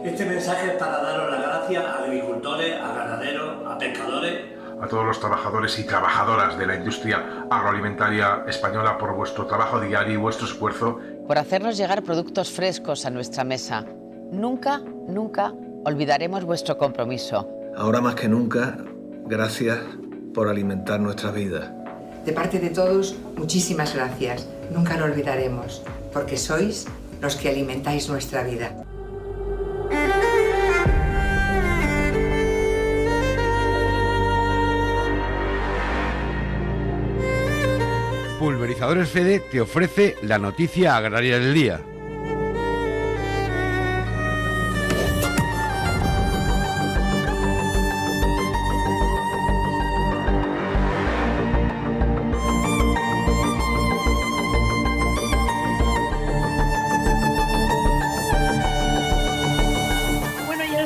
Este mensaje es para daros las gracias a agricultores, a ganaderos, a pescadores, a todos los trabajadores y trabajadoras de la industria agroalimentaria española por vuestro trabajo diario y vuestro esfuerzo. Por hacernos llegar productos frescos a nuestra mesa. Nunca, nunca olvidaremos vuestro compromiso. Ahora más que nunca, gracias por alimentar nuestras vidas. De parte de todos, muchísimas gracias. Nunca lo olvidaremos, porque sois los que alimentáis nuestra vida. Pulverizadores Fede te ofrece la noticia agraria del día.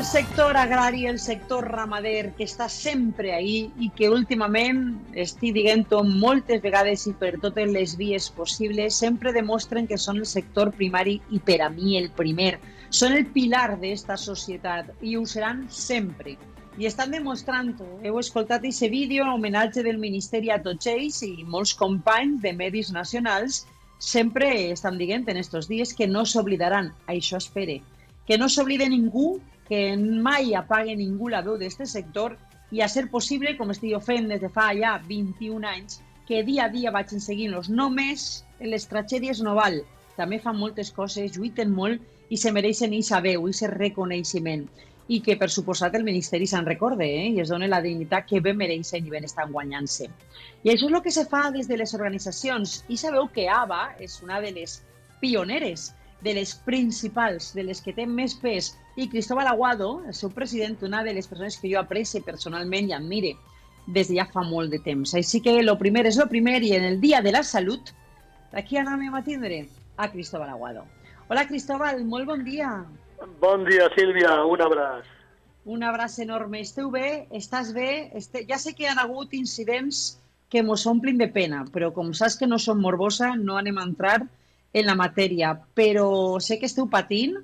Sector agrari, el sector ramader, que està sempre ahí i que últimament, estic dient-ho moltes vegades i per totes les vies possibles, sempre demostren que són el sector primari i per a mi el primer. Són el pilar d'esta societat i ho seran sempre. I estan demostrant-ho. Heu escoltat aquest vídeo en homenatge del Ministeri a tots ells i molts companys de medis nacionals sempre estan dient en estos dies que no s'oblidaran. Això espere. Que no s'oblide ningú, que mai apague ningú la veu d'aquest sector i a ser possible, com estic fent des de fa ja 21 anys, que dia a dia vagin seguint-los. Només en les tragèdies no val. També fan moltes coses, lluiten molt i se mereixen aquesta veu, aquest reconeixement. I que, per suposat, el Ministeri se'n recorde i es doni la dignitat que ben mereixen i ben estan guanyant-se. I això és el que se fa des de les organitzacions. I sabeu que ABA és una de les pioneres, de les principals, de les que té més pes, i Cristóbal Aguado, el seu president, una de les persones que jo aprecie personalment i admire des de ja fa molt de temps. Així que el primer és el primer i en el Dia de la Salut, aquí anem a tindre a Cristóbal Aguado. Hola Cristóbal, molt bon dia. Bon dia Sílvia, un abraç. Un abraç enorme. Esteu bé? Estàs bé? Ja sé que hi ha hagut incidents que mos omplin de pena, però com saps que no som morbosa, no anem a entrar en la matèria, però sé que esteu patint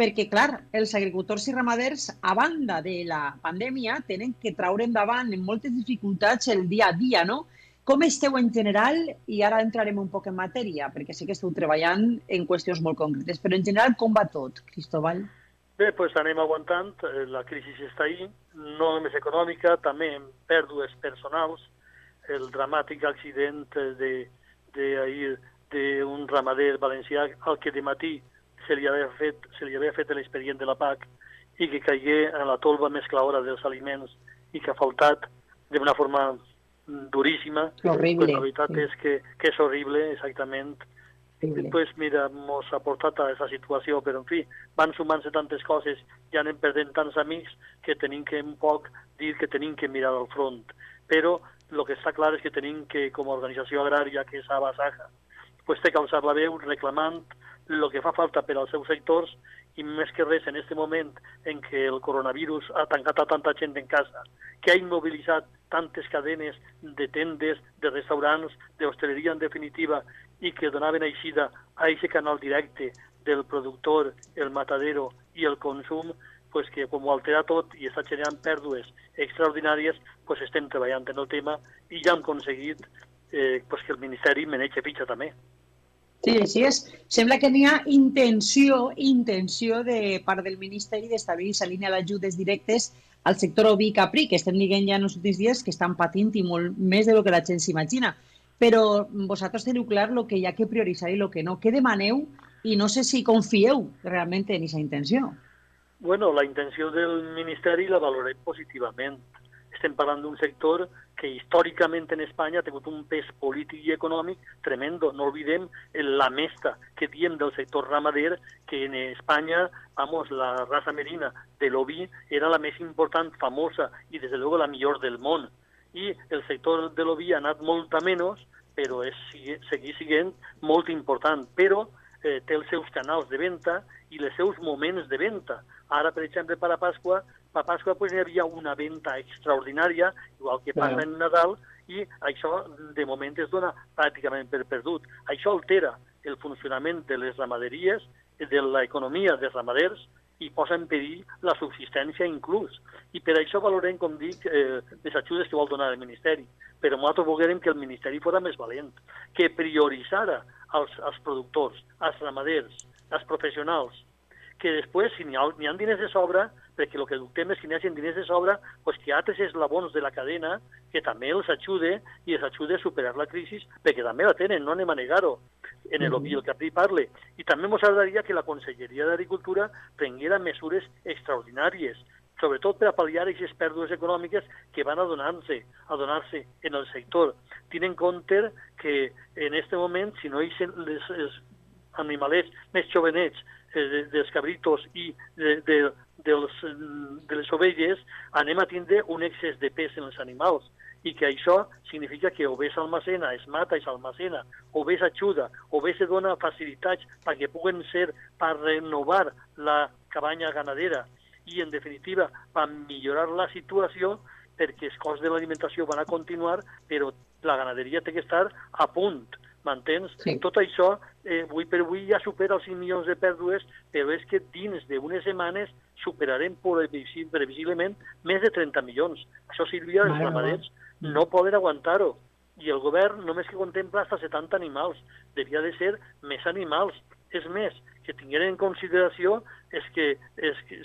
perquè, clar, els agricultors i ramaders, a banda de la pandèmia, tenen que traure endavant en moltes dificultats el dia a dia, no? Com esteu en general? I ara entrarem un poc en matèria, perquè sé que esteu treballant en qüestions molt concretes, però en general com va tot, Cristóbal? Bé, doncs anem aguantant, la crisi està ahí, no només econòmica, també en pèrdues personals, el dramàtic accident d'ahir d'un ramader valencià al que de matí se li havia fet l'expedient de la PAC i que caigué en la tolva més clara dels aliments i que ha faltat d'una forma duríssima. Horrible. Pues la veritat és que és horrible, exactament. Pues mira, mos ha portat a aquesta situació, però en fi, van sumant-se tantes coses i anem perdent tants amics que tenim que un poc dir que tenim que mirar al front. Però el que està clar és que tenim que, com a organització agrària, que és ABA-SAJA, pues té que alçar la veu reclamant el que fa falta per als seus sectors i més que res en aquest moment en què el coronavirus ha tancat a tanta gent en casa, que ha immobilitzat tantes cadenes de tendes, de restaurants, d'hostaleria en definitiva i que donaven eixida a aquest canal directe del productor, el matadero i el consum, pues que com ho altera tot i està generant pèrdues extraordinàries, pues estem treballant en el tema i ja hem aconseguit pues que el Ministeri menege fitxa també. Sí, així és. Sembla que n'hi ha intenció de part del Ministeri d'establir aquesta línia d'ajudes directes al sector oví i caprí, que estem dient ja en els últims dies que estan patint i molt més del que la gent s'imagina. Però vosaltres teniu clar el que hi ha que prioritzar i el que no. Què demaneu? I no sé si confieu realment en aquesta intenció. Bueno, la intenció del Ministeri la valorem positivament. Estem parlant d'un sector que històricament en Espanya ha tingut un pes polític i econòmic tremendo. No oblidem la mesta que diem del sector ramader, que en Espanya, la raça merina de l'oví era la més important, famosa i, des de luego, la millor del món. I el sector de l'oví ha anat molt a menys, però segueix sent molt important. Però té els seus canals de venda i els seus moments de venda. Ara, per exemple, per a Pasqua pues, hi havia una venda extraordinària, igual que passa en Nadal, i això de moment es dona pràcticament per perdut. Això altera el funcionament de les ramaderies, de l'economia dels ramaders, i posa en perill la subsistència inclús. I per això valorem, com dic, les ajudes que vol donar el Ministeri. Però nosaltres volguérem que el Ministeri fos més valent, que prioritzara els productors, els ramaders, els professionals, que després, si n'hi ha diners de sobra, perquè el que dubtem és que n'hi hagi diners de sobra, doncs que altres eslabons de la cadena que també els ajude i els ajude a superar la crisi, perquè també la tenen, no anem a negar-ho, en el capí parle. I també ens agradaria que la Conselleria d'Agricultura prenguera mesures extraordinàries, sobretot per a pal·liar aquestes pèrdues econòmiques que van a donar-se en el sector. Tenint en compte que en aquest moment, si no hi els animalets més jovenets dels cabritos i de les ovelles, anem a tindre un excés de pes en els animals i que això significa que o bé s'almacena, es mata i s'almacena, o bé s'ajuda, o bé se dona facilitats perquè puguen ser per renovar la cabanya ganadera i, en definitiva, per millorar la situació, perquè els costs de l'alimentació van a continuar, però la ganaderia té que estar a punt, m'entens? Sí. Tot això, avui per avui ja supera els 5 milions de pèrdues, però és que dins d'unes setmanes superarem previsiblement més de 30 milions. Això, Sílvia, els ramaders no poden aguantar-ho. I el govern només que contempla fins a 70 animals. Devia de ser més animals. És més, que tingueren en consideració és que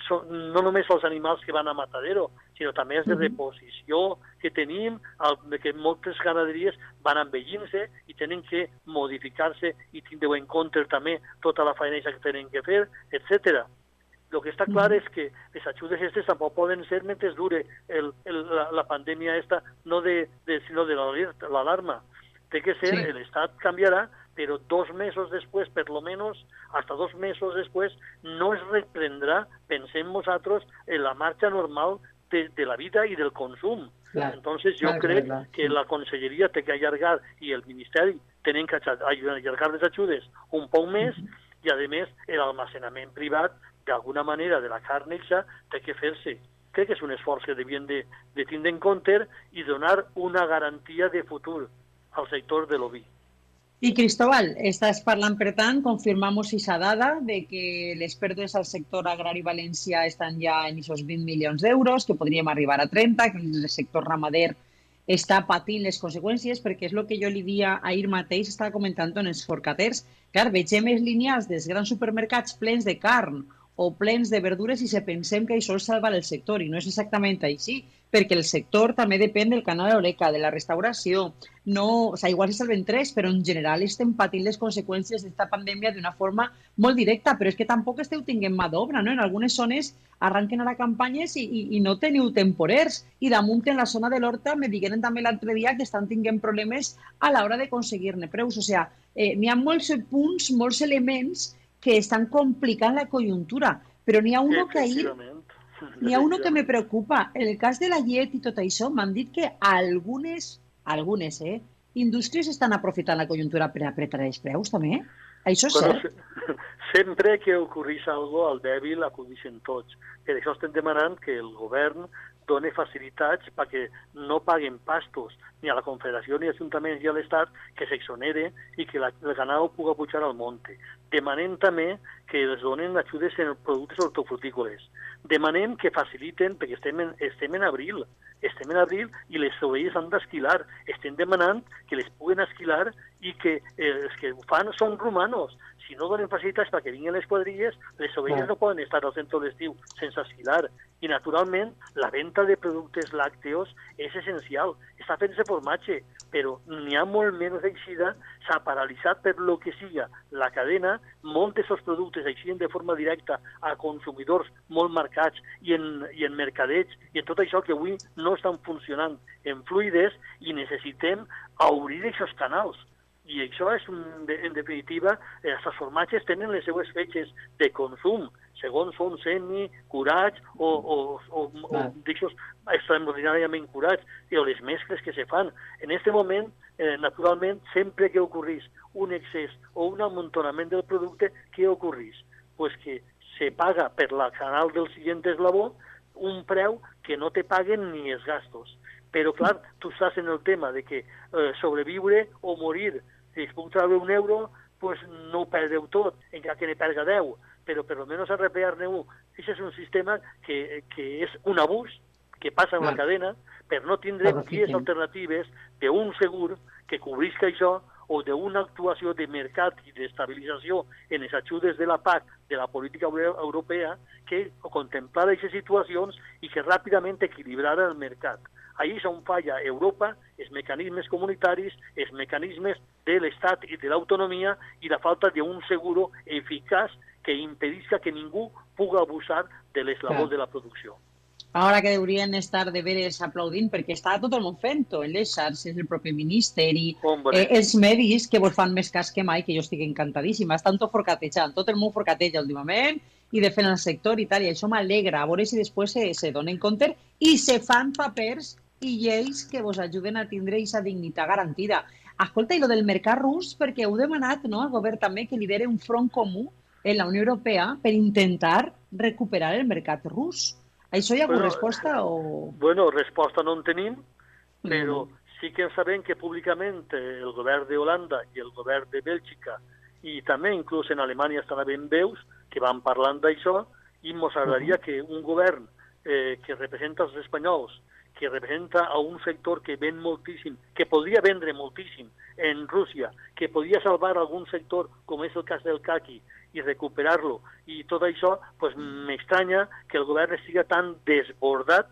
són no només els animals que van a matadero, sinó també els de reposició que tenim, que moltes ganaderies van envellint-se i tenen que modificar-se i tindre en compte també tota la feina que tenen que fer, etc. El que està clar és que les ajudes aquestes tampoc poden ser mentre dure la pandèmia esta, sinó de l'alarma. Té que ser, l'Estat canviarà, però 2 mesos després, per lo menos, hasta 2 mesos després, no es reprendrà, pensem nosaltres, en la marxa normal de la vida i del consum. Entonces, jo crec que la Conselleria té que allargar, i el Ministeri tenen que allargar les ajudes un poc més, i, a més, l'almacenament privat, d'alguna manera, de la carn té que fer-se. Crec que és un esforç que devien de tindre en compte i donar una garantia de futur al sector de l'oví. I Cristóbal, estàs parlant, per tant, confirmamos esa dada de que les pèrdues al sector agrari valencià estan ja en aquests 20 milions d'euros, que podríem arribar a 30, que el sector ramader està patint les conseqüències, perquè és el que jo li dia ahir mateix, estava comentant en els forcaters. Clar, vegem els lineals dels grans supermercats plens de carn o plens de verdures i se pensem que això salva el sector, i no és exactament així, perquè el sector també depèn del canal d'Horeca, de la restauració. Igual se salven 3, però en general estem patint les conseqüències d'aquesta pandèmia d'una forma molt directa, però és que tampoc esteu tinguent mà d'obra, no? En algunes zones arranquen ara campanyes i no teniu temporers, i damunt en la zona de l'Horta me digueren també l'altre dia que estan tinguent problemes a l'hora d'aconseguir-ne preus. O sigui, n'hi ha molts punts, molts elements que estan complicant la conjuntura, però n'hi ha uno que ahir... N'hi ha uno que me preocupa. En el cas de la llet i tot això, m'han dit que algunes indústries estan aprofitant la conjuntura per apretar els preus, també? Això és cert? Sempre que ocorrís alguna cosa, al dèbil acudixen tots. Per això estem demanant que el govern doni facilitats perquè no paguen pastos ni a la Confederació ni a Ajuntaments ni a l'Estat, que s'exonere i que el ganado pugui pujar al monte. Demanem també que es donen ajudes en productes hortofrutícoles. Demanem que faciliten, perquè estem en abril i les ovelles han d'esquilar. Estem demanant que les puguen esquilar i que els que ho fan són romanos. Si no donen facilitats perquè vinguin les quadrilles, les ovelles no poden estar al centre de l'estiu sense esquilar. I, naturalment, la venda de productes làcteos és essencial. Està fent-se formatge, però n'hi ha molt menys eixida. S'ha paralitzat per lo que siga la cadena. Molts d'aquests productes eixien de forma directa a consumidors molt marcats i en mercadets i en tot això que avui no estan funcionant en fluides, i necessitem obrir aquests canals. I això és, en definitiva, els formatges tenen les seues fetges de consum, segons són semi, curats o d'aixòs extraordinàriament curats, o les mescles que se fan. En aquest moment, naturalment, sempre que ocorrís un excés o un amuntonament del producte, què ocorrís? Pues que se paga per la canal del següent eslabó un preu que no te paguen ni els gastos. Però, clar, tu estàs en el tema de que sobreviure o morir, si es puc treure €1, pues no ho perdeu tot, encara que ne perga 10. però per almenys arrepear-ne-ho. Això és un sistema que és un abús que passa en la cadena per no tindre vies alternatives d'un segur que cobrisca això o d'una actuació de mercat i d'estabilització en les ajudes de la PAC, de la política europea, que contemplara aquestes situacions i que ràpidament equilibrara el mercat. Ahí és on falla Europa, els mecanismes comunitaris, els mecanismes de l'Estat i de l'autonomia i la falta d'un seguro eficaç que impedisca que ningú pugui abusar de l'eslabó de la producció. Ara que deurien estar de veres aplaudint, perquè està tot el món fent-ho, en les xarxes, el propi ministeri, els medis que vos fan més cas que mai, que jo estic encantadíssima, estan tot forcatejant, tot el món forcateja últimament i defen el sector i tal, i això m'alegra, a veure si després se donen compte i se fan papers i lleis que vos ajuden a tindre aquesta dignitat garantida. Escolta, i lo del mercat rus, perquè heu demanat al govern també que lideri un front comú en la Unió Europea per intentar recuperar el mercat rus. Això hi ha alguna resposta o...? Bueno, resposta no en tenim, però sí que sabem que públicament el govern d'Holanda i el govern de Bèlgica i també inclús en Alemanya estan havent veus que van parlant d'això i ens agradaria que un govern que representa els espanyols, que representa a un sector que ven moltíssim, que podria vendre moltíssim en Rússia, que podria salvar algun sector, com és el cas del caqui, i recuperar-lo. I tot això, pues, m'estranya que el govern estigui tan desbordat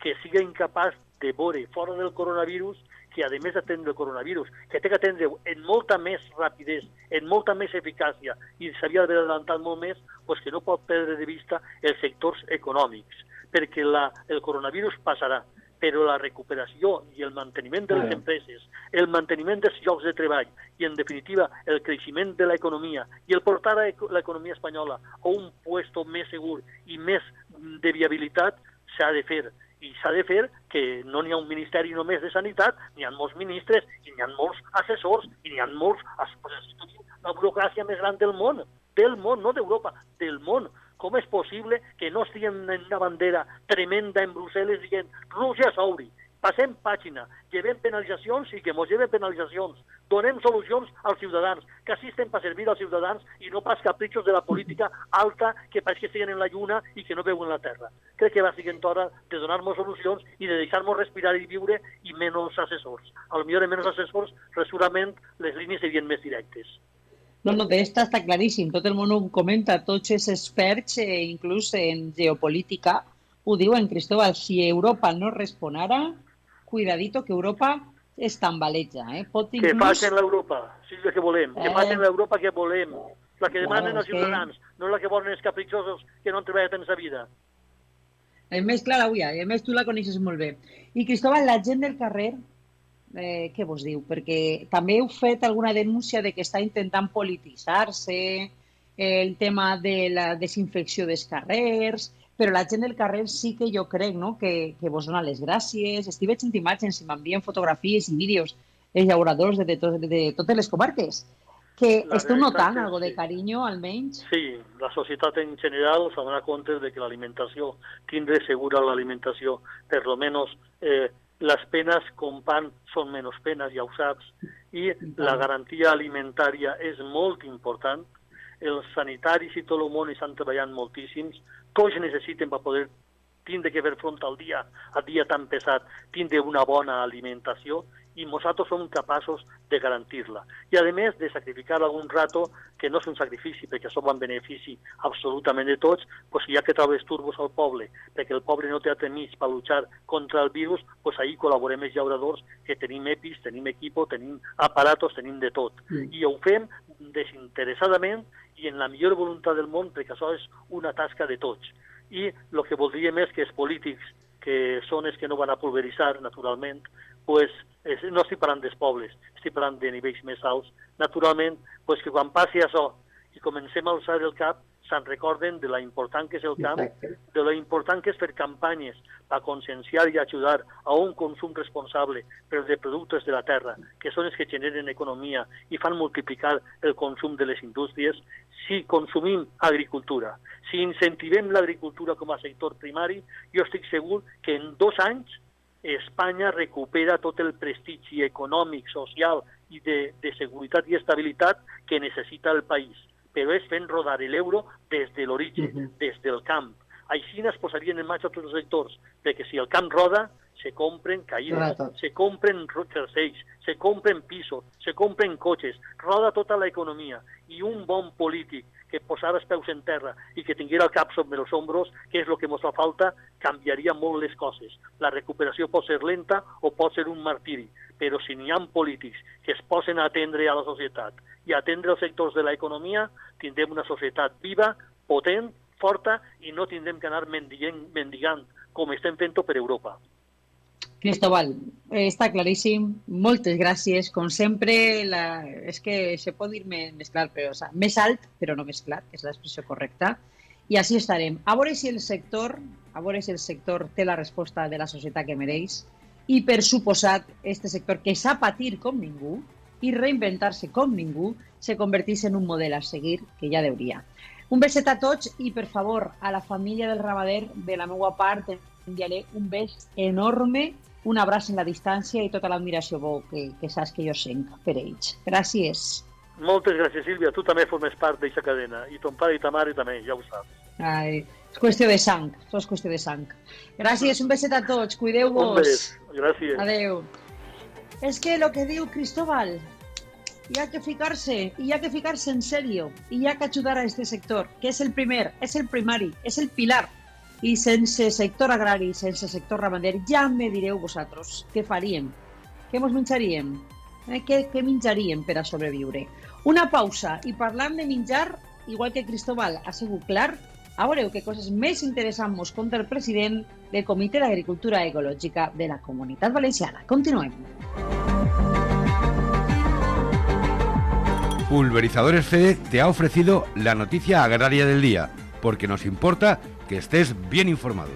que sigui incapaç de veure fora del coronavirus, que a més d'atendre el coronavirus, que té que atendre en molta més rapidesa, en molta més eficàcia, i s'havia d'haver adelantat molt més, pues que no pot perdre de vista els sectors econòmics, perquè el coronavirus passarà, però la recuperació i el manteniment de les empreses, el manteniment dels llocs de treball i, en definitiva, el creixement de l'economia i el portar l'economia espanyola a un puesto més segur i més de viabilitat s'ha de fer. I s'ha de fer que no n'hi ha un ministeri només de sanitat, n'hi ha molts ministres, i n'hi ha molts assessors, i n'hi ha molts... La burocràcia més gran del món, no d'Europa, del món. Com és possible que no estiguem en una bandera tremenda en Brussel·les dient Rússia s'obri, passem pàgina, llevem penalitzacions i que mos lleven penalitzacions, donem solucions als ciutadans, que assisten per servir als ciutadans i no pas capritxos de la política alta que pareix que estiguen en la lluna i que no veuen la terra. Crec que va sent hora de donar-nos solucions i de deixar-nos respirar i viure i menys assessors. A lo millor en menys assessors, segurament les línies serien més directes. No, d'esta està claríssim. Tot el món ho comenta, tots els experts, inclús en geopolítica, ho diuen, Cristóbal, si Europa no respon ara, cuidadito que Europa es tambaleja. Que facin l'Europa, si és el que volem, que facin l'Europa que volem, la que demanen els ciutadans, no la que volen els capritxosos que no han treballat en sa vida. És més clara avui, a més tu la coneixes molt bé. I Cristóbal, la gent del carrer, què vos diu? Perquè també heu fet alguna denúncia de que està intentant polititzar-se el tema de la desinfecció dels carrers, però la gent del carrer sí que jo crec que vos dona les gràcies. Estic veient imatges i m'envien fotografies i vídeos els llauradors de totes les comarques. Que esteu notant algo de carinyo, almenys? Sí, la societat en general s'ha donat compte de que l'alimentació, tindre segura l'alimentació, per lo menos les penes com pan són menys penes, ja ho saps, i la garantia alimentària és molt important. Els sanitaris i tot el món estan treballant moltíssims, tots necessiten per poder tindre que fer front al dia tan pesat, tindre una bona alimentació, i nosaltres som capaços de garantir-la. I, a més, de sacrificar algun rato, que no és un sacrifici, perquè això va en benefici absolutament de tots, doncs si hi ha que treure turbos al poble, perquè el poble no té altre mig per luchar contra el virus, doncs ahir col·laborem els llauradors, que tenim EPIs, tenim equipo, tenim aparatos, tenim de tot. I ho fem desinteressadament i en la millor voluntat del món, perquè això és una tasca de tots. I el que voldríem és que els polítics, que són els que no van a pulveritzar, naturalment, pues, no estic parlant dels pobles, estic parlant de nivells més alts, naturalment, pues, que quan passi això i comencem a alçar el cap, se'n recorden de la important que és el camp, de la important que és fer campanyes per conscienciar i ajudar a un consum responsable però de productes de la terra, que són els que generen economia i fan multiplicar el consum de les indústries. Si consumim agricultura, si incentivem l'agricultura com a sector primari, jo estic segur que en 2 anys Espanya recupera tot el prestigi econòmic, social i de seguretat i estabilitat que necessita el país. però és fent rodar l'euro des de l'origen, des del camp. Així es posarien en marxa tots els sectors, perquè si el camp roda, se compren caïdes, se compren tercells, se compren pisos, se compren cotxes, roda tota l'economia. I un bon polític que posara els peus en terra i que tinguera el cap sobre els ombros, que és el que ens fa falta, canviaria molt les coses. La recuperació pot ser lenta o pot ser un martiri, però si n'hi ha polítics que es posen a atendre a la societat i a atendre els sectors de l'economia, tindrem una societat viva, potent, forta, i no tindrem que anar mendigant com estem fent-ho per Europa. Cristóbal, està claríssim. Moltes gràcies. Com sempre, és que se pot dir més clar, però més alt, però no més clar, que és l'expressió correcta. I així estarem. A veure si el sector té la resposta de la societat que mereix i, per suposat, este sector que sap patir com ningú i reinventar-se com ningú se convertís en un model a seguir, que ja deuria. Un beset a tots i, per favor, a la família del ramader, de la meva part, enviaré un bes enorme, un abraç en la distància i tota l'admiració que saps que jo sent per ells. Gràcies. Moltes gràcies, Sílvia. Tu també formes part d'aquesta cadena. I ton pare i ta mare també, ja ho saps. Ai, és qüestió de sang. Això és qüestió de sang. Gràcies, un beset a tots. Cuideu-vos. Un bes. Gràcies. Adéu. És que el que diu Cristóbal, hi ha que ficar-se, i hi ha que ficar-se en sèrio, i hi ha que ajudar a este sector, que és el primer, és el primari, és el pilar. I sense sector agrari, sense sector ramader, ja me direu vosaltres què faríem, què mos menjaríem, què menjaríem per a sobreviure. Una pausa, i parlant de menjar, igual que Cristóbal ha sigut clar, a veureu què coses més interessants mos conta el president del Comitè d'Agricultura Ecològica de la Comunitat Valenciana. Continuem. Pulverizadores Fede te ha ofrecido la noticia agraria del día, porque nos importa que estés bien informado.